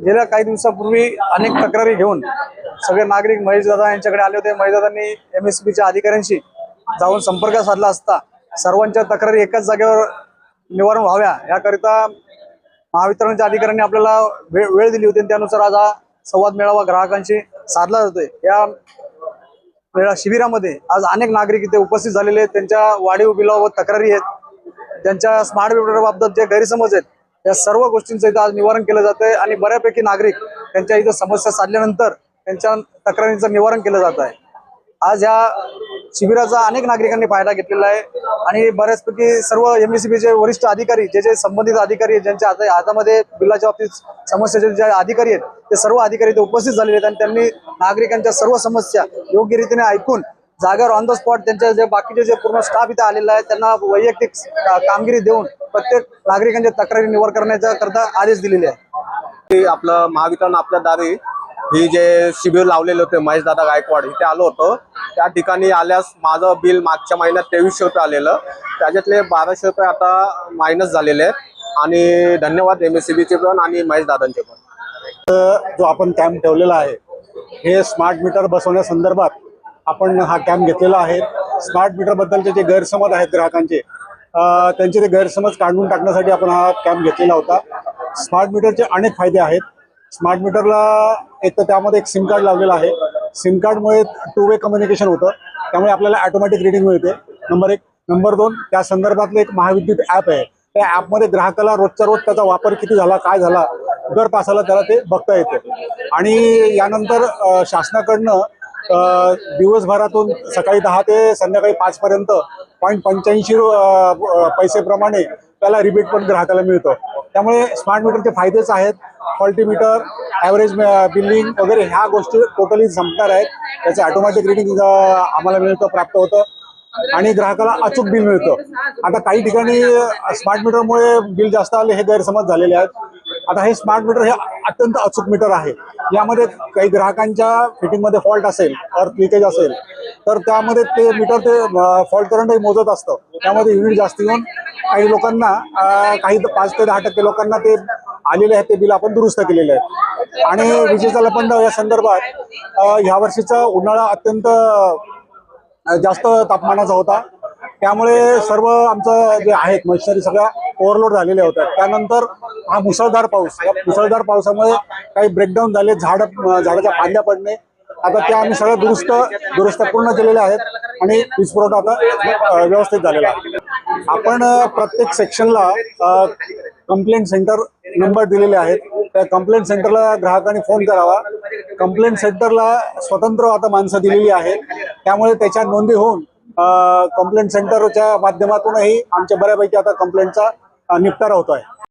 गेल्या काही दिवसापूर्वी अनेक तक्रारी घेऊन सगळे नागरिक महेशदादा यांच्याकडे आले होते। महेशदादांनी MSBच्या अधिकाऱ्यांशी जाऊन संपर्क साधला असता सर्वांच्या तक्रारी एकाच जागेवर निवारण व्हाव्या याकरिता महावितरणच्या अधिकाऱ्यांनी आपल्याला वेळ दिली होती। त्यानुसार आज हा संवाद मेळावा ग्राहकांशी साधला जातोय। या शिबिरामध्ये आज अनेक नागरिक इथे उपस्थित झालेले आहेत। त्यांच्या वाढीव बिलाबाबत तक्रारी आहेत, त्यांच्या स्मार्ट मीटर बाबत जे गैरसमज आहेत, या सर्व गोष्टींचं इथं आज निवारण केलं जातंय आणि बऱ्यापैकी नागरिक त्यांच्या इथं समस्या साधल्यानंतर त्यांच्या तक्रारींचं निवारण केलं जात आहे। आज या शिबिराचा अनेक नागरिकांनी फायदा घेतलेला आहे आणि बऱ्याचपैकी सर्व MSBचे वरिष्ठ अधिकारी जे संबंधित अधिकारी आहेत, ज्यांच्या हातामध्ये बिलाच्या बाबतीत समस्याचे जे अधिकारी आहेत, ते सर्व अधिकारी इथे उपस्थित झालेले आहेत आणि त्यांनी नागरिकांच्या सर्व समस्या योग्य रीतीने ऐकून जागेवर ऑन द स्पॉट त्यांच्या जे बाकीचे जे पूर्ण स्टाफ इथे आलेला आहे त्यांना वैयक्तिक कामगिरी देऊन प्रत्येक नागरिकांच्या तक्रारी निवारण करण्याचा करता आदेश दिलेले आहे। आपलं महावितरण आपल्या दारी ही जे शिबिर लावलेले होते महेशदादा गायकवाड इथे आलो होतो। त्या ठिकाणी आल्यास माझं बिल मागच्या महिन्यात 2300 रुपये आलेलं, त्याच्यातले 1200 रुपये आता मायनस झालेले आहेत आणि धन्यवाद MSBचे पण आणि महेशदादांचे पण। जो आपण कॅम्प ठेवलेला आहे हे स्मार्ट मीटर बसवण्यासंदर्भात आपण हा कॅम्प घेतलेला आहे। स्मार्ट मीटर बद्दलचे जे गैरसमज आहेत ग्राहकांचे, त्यांचे ते गैरसमज काढून टाकण्यासाठी आपण हा कॅम्प घेतलेला होता। स्मार्ट मीटरचे अनेक फायदे आहेत। स्मार्ट मीटरला एक तर त्यामध्ये एक सिम कार्ड लावलेलं आहे। सिम कार्डमुळे 2 वे कम्युनिकेशन होतं, त्यामुळे आपल्याला ऑटोमॅटिक रीडिंग मिळते, नंबर 1। नंबर 2, त्या संदर्भातलं एक महाविद्युत ॲप आहे। त्या ॲपमध्ये ग्राहकाला रोजच्या रोज त्याचा वापर किती झाला, काय झाला, दर तासाला त्याला ते बघता येतं। आणि यानंतर शासनाकडनं दिवसभरातून सकाळी 10 ते संध्याकाळी 5 पर्यंत 0.85 पैसेप्रमाणे त्याला रिबेट पण ग्राहकाला मिळतं। त्यामुळे स्मार्ट मीटरचे फायदेच आहेत। फॉल्टी मीटर, ॲव्हरेज बिलिंग वगैरे ह्या गोष्टी टोटली संपणार आहेत। त्याचं ऑटोमॅटिक रिडिंग आम्हाला मिळतं, प्राप्त होतं आणि ग्राहकाला अचूक बिल मिळतं। आता काही ठिकाणी स्मार्ट मीटरमुळे बिल जास्त आले हे गैरसमज झालेले आहेत। आता हे स्मार्ट मीटर हे अत्यंत अचूक मीटर आहे। यामध्ये काही ग्राहकांच्या फिटिंगमध्ये फॉल्ट असेल, अर्थ लिकेज असेल तर त्यामध्ये ते मीटर ते फॉल्ट करंटही मोजत असतं। त्यामध्ये युनिट जास्त येऊन काही लोकांना काही 5 ते 10% लोकांना ते आलेले आहेत, ते बिल आपण दुरुस्त केलेले आहेत। आणि विजेचा लपंडाव या संदर्भात ह्या वर्षीचा उन्हाळा अत्यंत जास्त तापमानाचा होता, त्यामुळे सर्व आमचं जे आहेत मशिनरी सगळ्या ओव्हरलोड झालेल्या होत्या। त्यानंतर हा मुसळधार पाऊस, या मुसळधार पावसामुळे काही ब्रेकडाऊन झाले, झाडाच्या फांद्या पडणे, आता त्या आम्ही सगळ्या दुरुस्त पूर्ण केलेल्या आहेत आणि वीज पुरवठा आता व्यवस्थित झालेला आहे। आपण प्रत्येक सेक्शनला कंप्लेंट सेंटर नंबर दिलेले आहेत। त्या कंप्लेंट सेंटरला ग्राहकांनी फोन करावा। कंप्लेंट सेंटरला स्वतंत्र आता माणसं दिलेली आहेत, त्यामुळे त्याच्या नोंदी होऊन कंप्लेंट सेंटरच्या माध्यमातूनही आमच्या बऱ्यापैकी आता कंप्लेंटचा निपटारा होतो आहे।